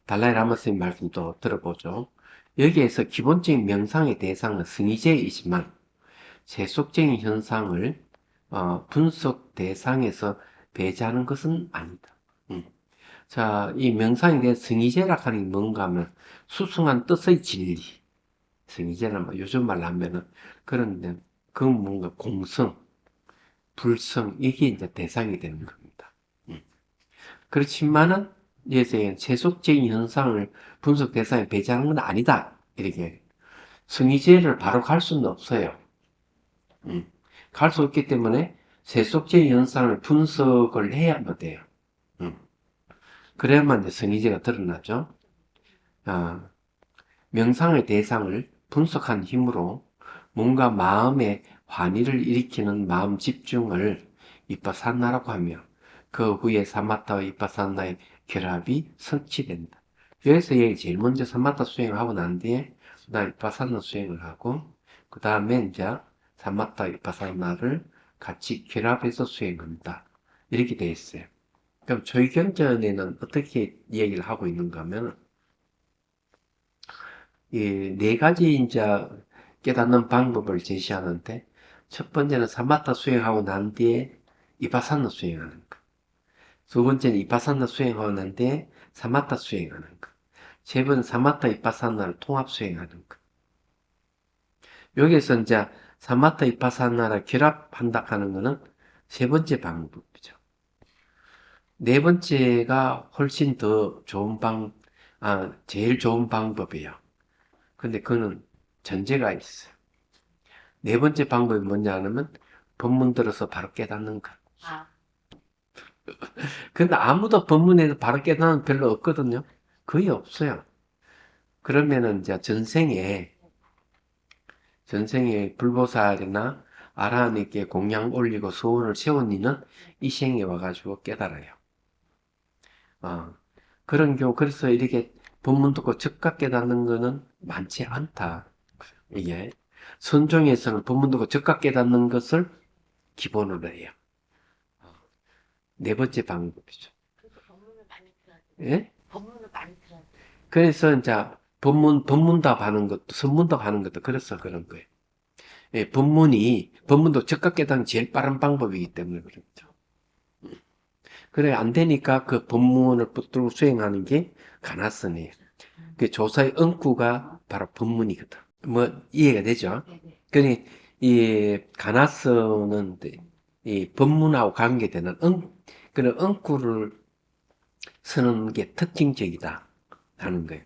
달라이 라마 스님 말씀도 들어보죠. 여기에서 기본적인 명상의 대상은 승의제이지만 세속적인 현상을 분석 대상에서 배제하는 것은 아니다. 자, 이 명상에 대한 승의제라 하는 게 뭔가 하면 수승한 뜻의 진리. 승의제는 뭐 요즘 말로 하면은 그런데 그 뭔가 공성, 불성 이게 이제 대상이 되는 겁니다. 그렇지만은 이제 세속적인 현상을 분석 대상에 배제하는 건 아니다. 이렇게 승의제를 바로 갈 수는 없어요. 갈 수 없기 때문에 세속적인 현상을 분석을 해야만 돼요. 그래야만 이제 승의제가 드러나죠. 명상의 대상을 분석한 힘으로 뭔가 마음의 환희를 일으키는 마음 집중을 이빠사나라고 하며 그 후에 사마타와 이빠사나의 결합이 성취된다. 여기서 얘기 제일 먼저 사마타 수행을 하고 난 뒤에 그다음 이빠사나 수행을 하고 그 다음에 이제 사마타 이빠사나를 같이 결합해서 수행한다. 이렇게 되어 있어요. 그럼 저희 경전에는 어떻게 이야기를 하고 있는가 하면 이 네 가지 이제 깨닫는 방법을 제시하는데 첫 번째는 사마타 수행하고 난 뒤에 이파사나 수행하는 것. 두 번째는 이파사나 수행하고 난 뒤에 사마타 수행하는 것. 세 번째는 사마타 이파사나를 통합 수행하는 것. 여기서 이제 사마타 이파사나를 결합한다 하는 것은 세 번째 방법이죠. 네 번째가 훨씬 더 좋은 제일 좋은 방법이에요. 근데 그거는 전제가 있어요. 네 번째 방법이 뭐냐 하면 법문 들어서 바로 깨닫는 것. 근데 아무도 법문에서 바로 깨닫는 별로 없거든요. 거의 없어요. 그러면은 이제 전생에 불보살이나 아라한에게 공양 올리고 소원을 세운 이는 이 생에 와가지고 깨달아요. 그런 경우, 그래서 이렇게 법문 듣고 즉각 깨닫는 거는 많지 않다. 이게 선종에서는 법문 듣고 즉각 깨닫는 것을 기본으로 해요. 네 번째 방법이죠.
그래서 법문을 많이 들어야 돼.
예?
법문을 많이 들어야 돼.
그래서 이제 법문답 하는 것도, 선문답 하는 것도 그래서 그런 거예요. 예, 법문도 즉각 깨닫는 제일 빠른 방법이기 때문에 그렇죠. 그래, 안 되니까 그 법문을 붙들고 수행하는 게 가나선이에요. 그 조사의 응구가 바로 법문이거든. 뭐, 이해가 되죠?
네네.
그러니, 이 가나선은 이 법문하고 관계되는 그런 응구를 쓰는 게 특징적이다 하는 거예요.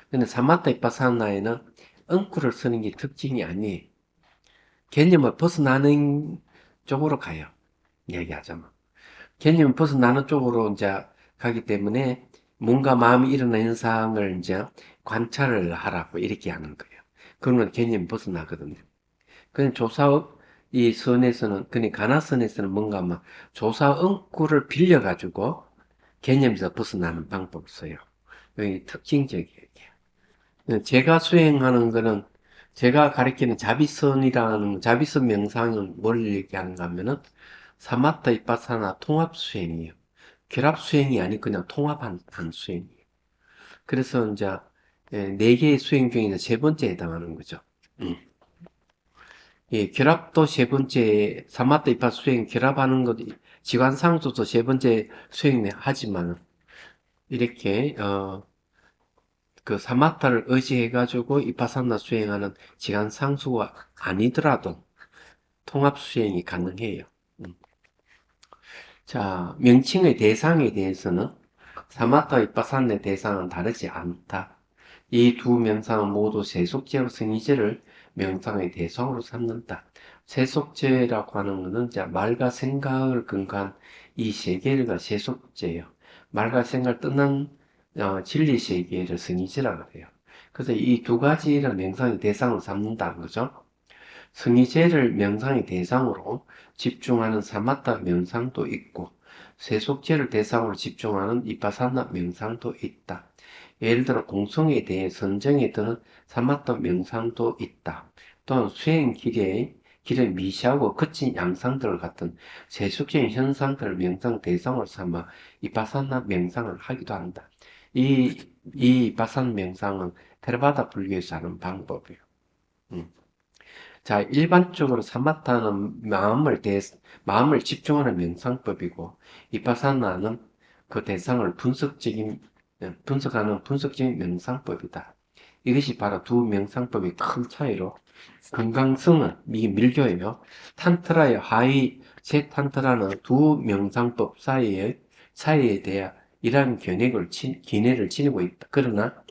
근데 사마타 이파사나에는 엉구를 쓰는 게 특징이 아니에요. 개념을 벗어나는 쪽으로 가요. 이야기하자면. 개념을 벗어나는 쪽으로 이제 가기 때문에 뭔가 마음이 일어나는 현상을 이제 관찰을 하라고 이렇게 하는 거예요. 그러면 개념이 벗어나거든요. 그냥 이 선에서는, 그냥 가나선에서는 뭔가 막 조사 엉구를 빌려가지고 개념에서 벗어나는 방법을 써요. 여기 특징적이에요. 제가 수행하는 거는 제가 가리키는 자비선 명상은 뭘 얘기하는가 하면은 사마타 이빠사나 통합 수행이에요. 결합 수행이 아니고 그냥 통합한 수행이에요. 그래서 이제 네 개의 수행 중에서 세 번째에 해당하는 거죠. 예, 결합도 세 번째, 사마타 이빠 수행 결합하는 것, 지관상수도 세 번째 수행을 하지만 이렇게 그 사마타를 의지해가지고 이파사나 수행하는 지간 상수가 아니더라도 통합 수행이 가능해요. 자, 명칭의 대상에 대해서는 사마타 이파사나의 대상은 다르지 않다. 이 두 명상은 모두 세속죄로 성의죄를 명상의 대상으로 삼는다. 세속죄라고 하는 것은 말과 생각을 근거한 이 세계가 세속죄예요. 말과 생각을 떠난 진리 세계를 성의죄라고 해요. 그래서 이 두 가지를 명상의 대상으로 삼는다는 거죠. 성의죄를 명상의 대상으로 집중하는 사마타 명상도 있고 세속죄를 대상으로 집중하는 이파사나 명상도 있다. 예를 들어 공성에 대해 선정에 드는 사마타 명상도 있다. 또한 수행 길의 미시하고 거친 양상들 같은 세속적인 현상들을 명상 대상으로 삼아 이파사나 명상을 하기도 한다. 이 이파사나 명상은 테라바다 불교에서 하는 방법이에요. 자, 일반적으로 사마타는 마음을 집중하는 명상법이고, 이파사나는 그 대상을 분석하는 분석적인 명상법이다. 이것이 바로 두 명상법의 큰 차이로, 건강성은 이 밀교예요. 탄트라의 하위 제 탄트라는 두 명상법 사이에 대해 이러한 견해를 지니고 있다. 그러나,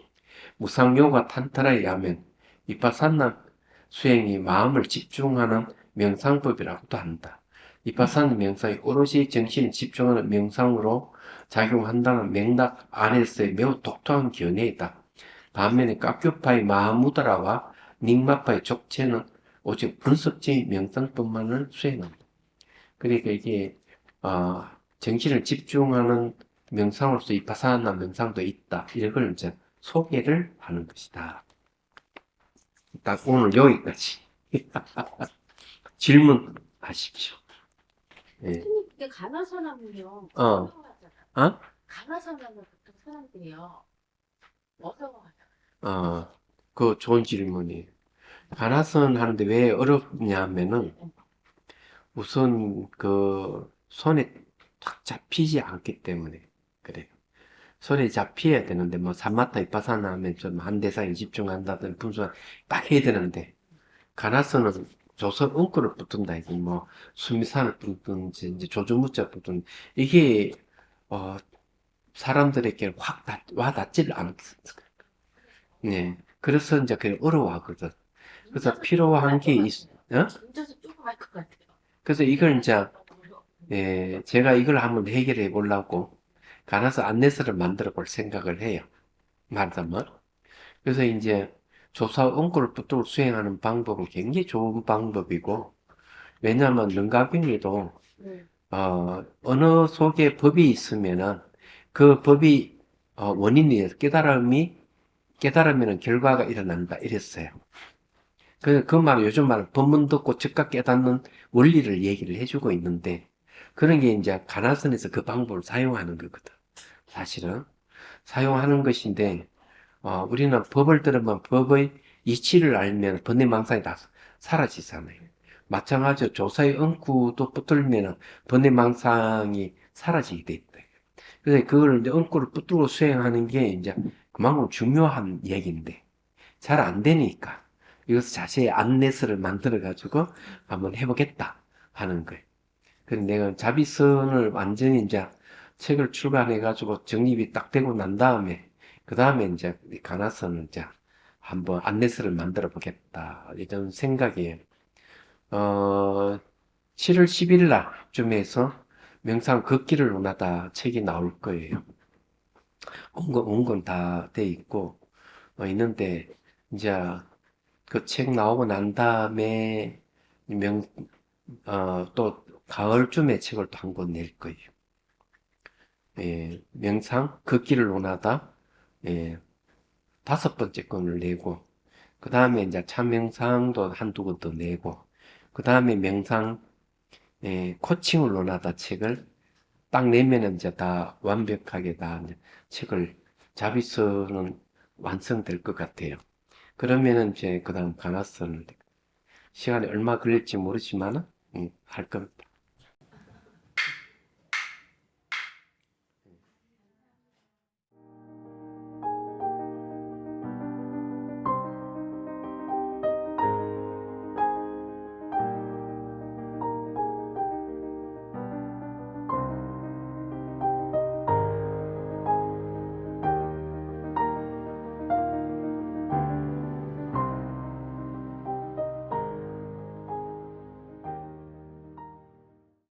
무상요가 탄트라에 의하면 이파사나 수행이 마음을 집중하는 명상법이라고도 한다. 이파사나 명상이 오롯이 정신을 집중하는 명상으로 작용한다는 맥락 안에서의 매우 독특한 견해이다. 반면에 깍교파의 마하무드라와 닉마파의 족체는 오직 분석적인 명상법만을 수행한다. 그러니까 이게 정신을 집중하는 명상으로서 이파사나 명상도 있다. 이걸 이제 소개를 하는 것이다. 딱 오늘 여기까지. 질문하십시오. 예.
근데 가나선하면요.
어.
어려워하잖아.
어?
가나선하면 보통 사람들이요. 어려워하잖아.
그 좋은 질문이에요. 가나선 하는데 왜 어렵냐 하면은 우선 그 손에 탁 잡히지 않기 때문에 그래요. 손에 잡혀야 되는데 뭐 사마타 이파사나 하면 좀 한 대상에 집중한다든 분수가 딱 해야 되는데 가나선은 조선 엉구를 붙든다 이게 뭐 수미산을 붙든지 이제 조조무자 붙든 이게 사람들에게 확 와닿지를 않거든. 네. 그래서 이제 그게 어려워하거든. 그래서 필요한 게
앉아서 조금 할 것 같아요.
그래서 이걸 이제 제가 이걸 한번 해결해 보려고 가나서 안내서를 만들어 볼 생각을 해요. 말하자면. 그래서 이제 조사 원고를 붙들고 수행하는 방법은 굉장히 좋은 방법이고, 왜냐하면 능가경에도 어느 속에 법이 있으면은 그 법이 원인이 깨달으면 결과가 일어난다 이랬어요. 그 말 요즘 말 법문 듣고 즉각 깨닫는 원리를 얘기를 해주고 있는데 그런 게 이제 가나선에서 그 방법을 사용하는 거거든. 사실은 사용하는 것인데 우리는 법을 들으면 법의 이치를 알면 번뇌망상이 다 사라지잖아요. 마찬가지로 조사의 엉구도 붙들면 번뇌망상이 사라지게 돼 있다. 그래서 그걸 이제 엉구를 붙들고 수행하는 게 이제 그만큼 중요한 얘기인데 잘 안 되니까 이것을 자세히 안내서를 만들어 가지고 한번 해보겠다 하는 거예요. 그래서 내가 자비선을 완전히 이제 책을 출간해 가지고 정립이 딱 되고 난 다음에 그 다음에 이제 가나선을 이제 한번 안내서를 만들어 보겠다. 이런 생각이에요. 어, 7월 10일 날쯤에서 명상 걷기를 원하다 책이 나올 거예요. 온 건 다 돼 있고, 있는데, 이제 그 책 나오고 난 다음에 또 가을쯤에 책을 또 한 권 낼 거예요. 예, 명상 걷기를 원하다. 예, 5번째 권을 내고, 그 다음에 이제 참명상도 한두 권 더 내고, 그 다음에 명상, 코칭을 논하다 책을 딱 내면은 이제 다 완벽하게 다 이제 책을, 자비서는 완성될 것 같아요. 그러면은 이제 그 다음 가나서는 시간이 얼마 걸릴지 모르지만은, 할 겁니다.